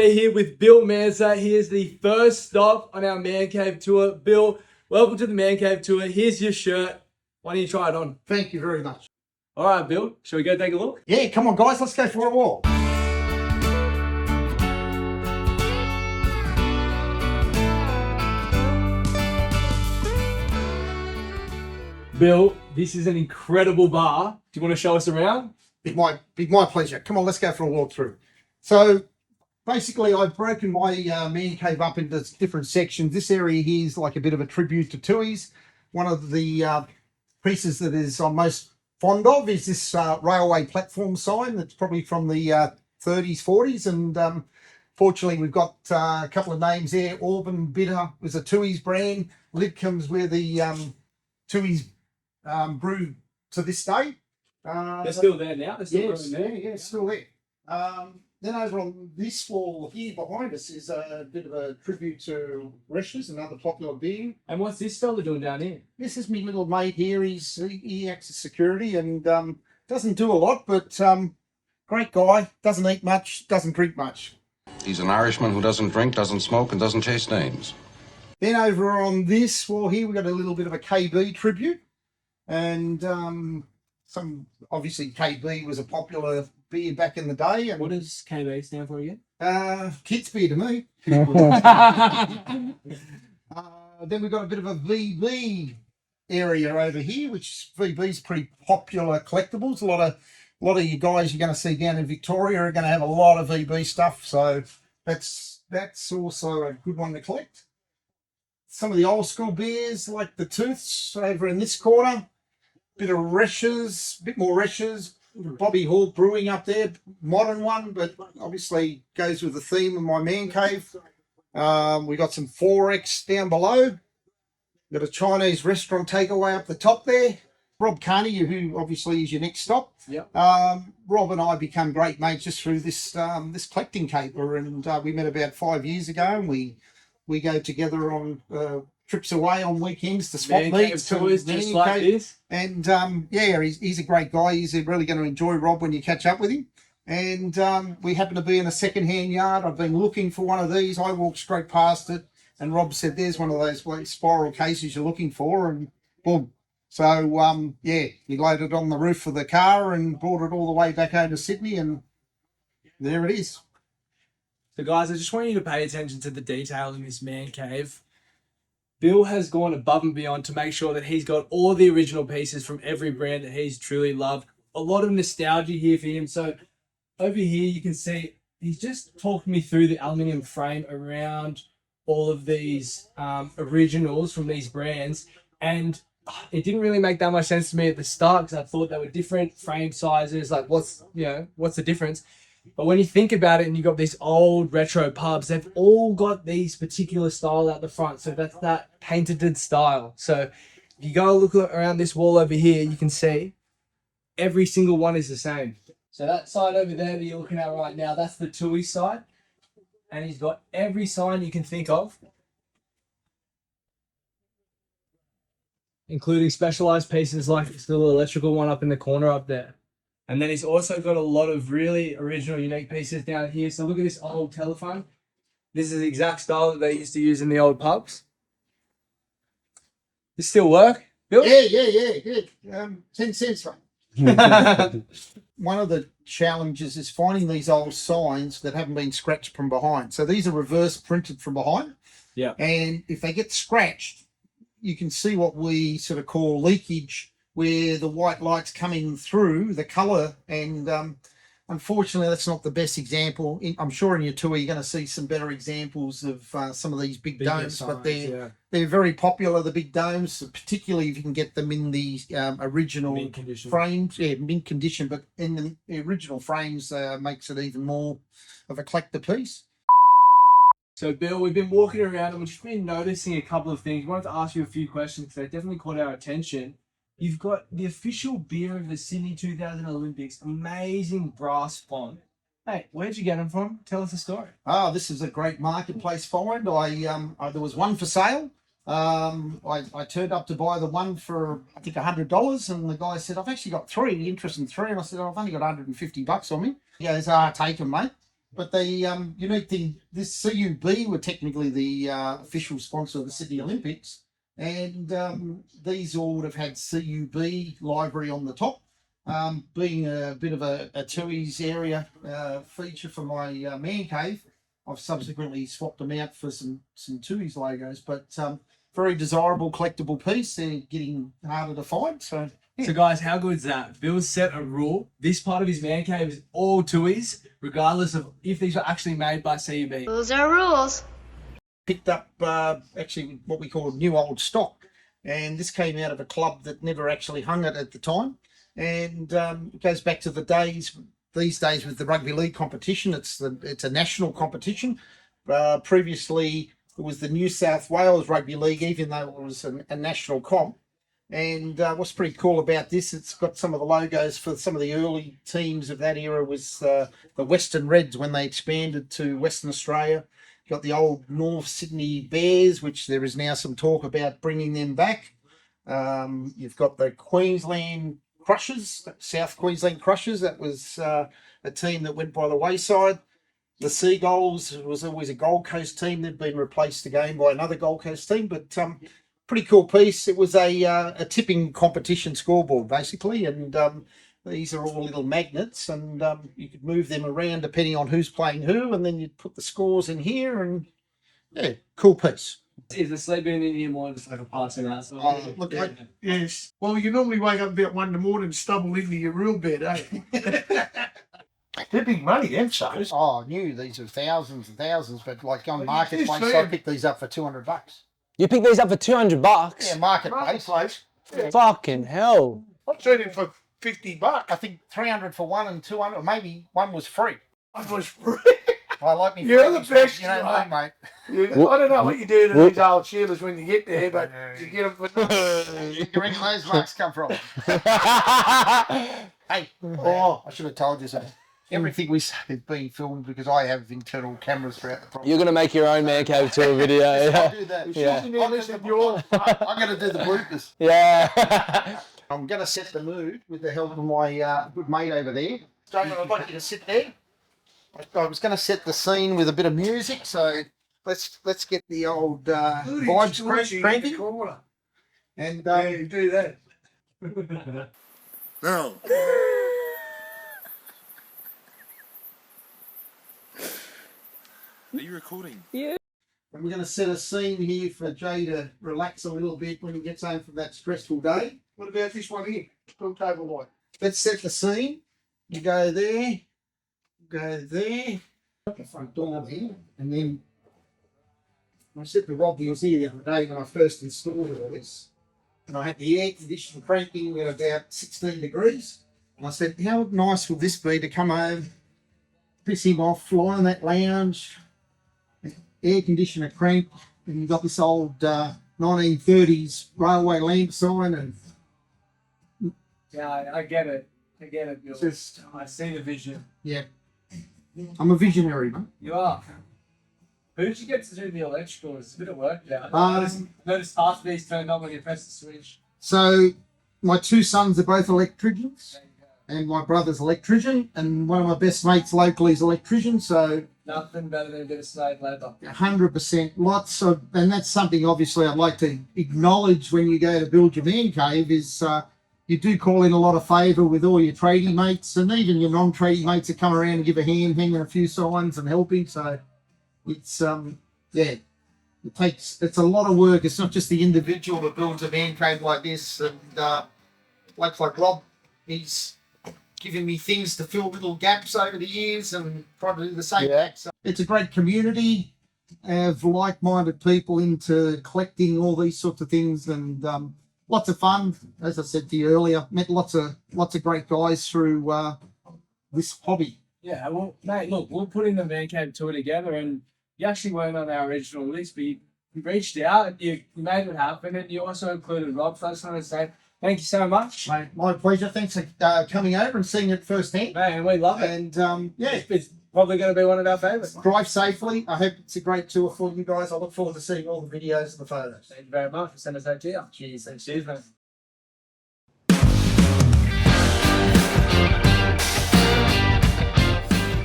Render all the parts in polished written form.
We're here with Bill Manser. He is the first stop on our Man Cave tour. Bill, welcome to the Man Cave tour. Here's your shirt. Why don't you try it on? Thank you very much. All right, Bill. Shall we go take a look? Yeah, come on, guys. Let's go for a walk. Bill, this is an incredible bar. Do you want to show us around? Be my pleasure. Come on, let's go for a walk through. So basically, I've broken my man cave up into different sections. This area here is like a bit of a tribute to Tui's. One of the pieces that I'm most fond of is this railway platform sign that's probably from the 30s, 40s. And fortunately, we've got a couple of names there. Auburn Bitter was a Tui's brand. Lidcombe's where the Tui's brew to this day. They're still there now. They're still brewing there. Yeah, still there. Then over on this wall here behind us is a bit of a tribute to Resch's, another popular beer. And what's this fella doing down here? This is my little mate here. He acts as security and doesn't do a lot, but great guy. Doesn't eat much, doesn't drink much. He's an Irishman who doesn't drink, doesn't smoke, and doesn't chase dames. Then over on this wall here, we've got a little bit of a KB tribute. And obviously KB was a popular beer back in the day. And What does KB stand for again? kids beer to me. Then we've got a bit of a VB area over here, which VB's pretty popular collectibles. A lot of you guys you're going to see down in Victoria are going to have a lot of VB stuff, so that's also a good one to collect. Some of the old school beers like the Tooths over in this corner. Bit of Resch's, bit more Resch's. Bobby Hall Brewing up there, modern one, but obviously goes with the theme of my man cave. We got some 4X down below. Got a Chinese restaurant takeaway up the top there. Rob Carney, who obviously is your next stop. Yep. Rob and I become great mates just through this collecting caper, and we met about 5 years ago, and we go together on trips away on weekends to spot meets tours just like this. And yeah, he's a great guy. He's really going to enjoy Rob when you catch up with him. And we happen to be in a second-hand yard. I've been looking for one of these. I walked straight past it, and Rob said, "There's one of those spiral cases you're looking for," and boom. So yeah, he loaded it on the roof of the car and brought it all the way back home to Sydney, and there it is. So guys, I just want you to pay attention to the detail in this man cave. Bill has gone above and beyond to make sure that he's got all the original pieces from every brand that he's truly loved. A lot of nostalgia here for him. So over here you can see he's just talking me through the aluminium frame around all of these originals from these brands. And it didn't really make that much sense to me at the start because I thought they were different frame sizes. Like what's the difference? But when you think about it and you've got these old retro pubs, they've all got these particular style out the front. So that's that painted style. So if you go look around this wall over here, you can see every single one is the same. So that side over there that you're looking at right now, that's the Tui side. And he's got every sign you can think of, including specialized pieces like this little electrical one up in the corner up there. And then he's also got a lot of really original, unique pieces down here. So look at this old telephone. This is the exact style that they used to use in the old pubs. This still work, Bill? Yeah. 10 cents, mate. One of the challenges is finding these old signs that haven't been scratched from behind. So these are reverse printed from behind. Yeah. And if they get scratched, you can see what we sort of call leakage, where the white light's coming through the colour, and unfortunately that's not the best example. I'm sure in your tour you're going to see some better examples of some of these big domes, but they're very popular, the big domes, particularly if you can get them in the original frames. Yeah, mint condition, but in the original frames makes it even more of a collector piece. So Bill, we've been walking around and we've just been noticing a couple of things. We wanted to ask you a few questions because they definitely caught our attention. You've got the official beer of the Sydney 2000 Olympics, amazing brass font. Hey, where'd you get them from? Tell us the story. Oh, this is a great marketplace find. There was one for sale. I turned up to buy the one for I think $100, and the guy said, "I've actually got three. Interested in three?" And I said, "I've only got $150 on me." He goes, "Take them, mate." But the unique thing, this CUB were technically the official sponsor of the Sydney Olympics, and these all would have had CUB library on the top. Being a bit of a Tui's area feature for my man cave, I've subsequently swapped them out for some Tui's logos. But very desirable collectible piece. They're getting harder to find. So So guys, how good is that? Bill's set a rule. This part of his man cave is all Tui's, regardless of if these were actually made by CUB. Those are rules. picked up actually what we call new old stock, and this came out of a club that never actually hung it at the time, and it goes back to the days. These days with the rugby league competition, it's a national competition. Previously, it was the New South Wales Rugby League, even though it was a national comp. And what's pretty cool about this, it's got some of the logos for some of the early teams of that era. Was the Western Reds when they expanded to Western Australia. Got the old North Sydney Bears, which there is now some talk about bringing them back. You've got the Queensland Crushers, South Queensland Crushers. That was a team that went by the wayside. The Seagulls was always a Gold Coast team. They've been replaced again by another Gold Coast team, but pretty cool piece. It was a tipping competition scoreboard, basically, and these are all little magnets, and you could move them around depending on who's playing who, and then you'd put the scores in here, and yeah, cool piece. Is the sleeping in here more just like a passing out? So Look, Yes. Well, you normally wake up about 1 in the morning and stumble into your real bed, eh? They're big money, them suckers. I knew these were thousands and thousands, but like on Well, Marketplace, yes, I man. picked these up for $200. You picked these up for $200? Yeah, Marketplace. Marketplace. Yeah. Fucking hell. I've seen it for $50. I think 300 for one and 200, or maybe one was free. I was free. I like me. You're the freebies, best, you know what I mean, mate. I don't know what you do to these old Sheilas when you get there, but you get them for nothing. Where do you reckon those marks come from? Hey, Oh, I should have told you so. Everything we say is being filmed because I have internal cameras throughout the property. You're going to make your own man cave tour video. I'll Yeah. do that. Yeah. sitting there listening to your... I'm going to do the bloopers. Yeah. I'm going to set the mood with the help of my good mate over there. Damon, I'd like you to sit there. I was going to set the scene with a bit of music, so let's get the old vibes cranking. And Yeah, you do that. No. Are you recording? we're going to set a scene here for Jay to relax a little bit when he gets home from that stressful day. What about this one here? Full table light. Let's set the scene. You go there, the front door here, and then I said to Rob, he was here the other day when I first installed all this, and I had the air conditioner cranking at about 16 degrees. And I said, how nice would this be to come home, piss him off, fly in that lounge, air conditioner crank, and you've got this old 1930s railway lamp sign, and yeah, I get it. I get it, Bill. just, I see the vision. yeah. I'm a visionary, mate. You are. Who did you get to do the electrical? It's a bit of work now. Um, Notice half of these turned on when you press the switch. So my two sons are both electricians, and my brother's electrician, and one of my best mates locally is electrician. So Nothing better than a bit of slave labour. 100%, lots of, and that's something obviously I'd like to acknowledge when you go to build your man cave is you do call in a lot of favour with all your tradie mates, and even your non-tradie mates that come around and give a hand, hanging a few signs and helping. So it's it's a lot of work. It's not just the individual that builds a man cave like this, and like Rob, he's given me things to fill little gaps over the years, and trying to do the same. Yeah. So it's a great community of like-minded people into collecting all these sorts of things, and lots of fun. As I said to you earlier, met lots of great guys through this hobby. Yeah, well, mate, look, we'll put in the man cave tour together, and you actually weren't on our original list, but you reached out, you made it happen, and you also included Rob. So I just want to say thank you so much. Mate, my pleasure. Thanks for coming over and seeing it firsthand. Man, we love it. And yeah, It's probably going to be one of our favourites. drive safely. I hope it's a great tour for you guys. I look forward to seeing all the videos and the photos. Thank you very much for sending us out to you. Cheers. Cheers, man.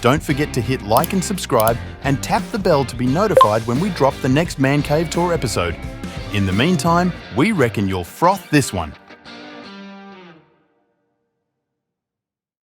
Don't forget to hit like and subscribe and tap the bell to be notified when we drop the next Man Cave Tour episode. In the meantime, we reckon you'll froth this one.